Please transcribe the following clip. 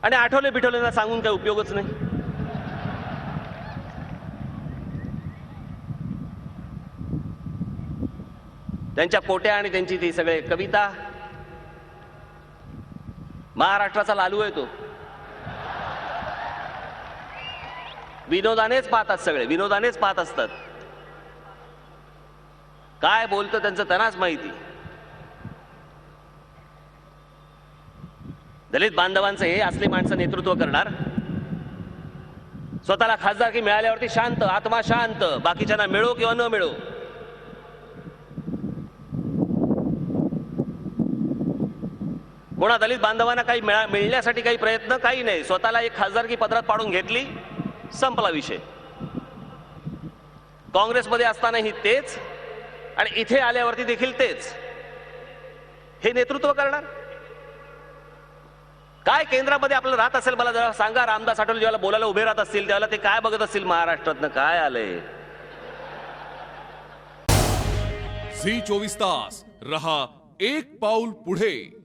आणि आठवले बिठवलेला सांगून काही उपयोगच नाही. त्यांच्या कोट्या आणि त्यांची ती सगळे कविता, महाराष्ट्राचा लालू आहे तो. विनोदानेच पाहतात, सगळे विनोदानेच पाहत असतात. काय बोलतं त्यांचं त्यांनाच माहिती. दलित बांधवांचं हे असले माणसं नेतृत्व करणार. स्वतःला खासदारकी मिळाल्यावरती शांत, आत्मा शांत, बाकीच्यांना मिळो किंवा न मिळो. कोणा दलित बांधवांना काही मिळण्यासाठी काही प्रयत्न, काही नाही. स्वतःला एक खासदारकी पदरात पाडून घेतली, संपला विषय. काँग्रेसमध्ये असतानाही तेच आणि इथे आल्यावरती देखील तेच. हे नेतृत्व करणार काय? केंद्रामध्ये आपलं राहत असेल, मला जरा सांगा. रामदास आठवले जेव्हा बोलायला उभे राहत असतील त्यावेळेला ते काय बघत असतील? महाराष्ट्रातनं काय आलंय? झी 24 तास रहा एक पाऊल पुढे.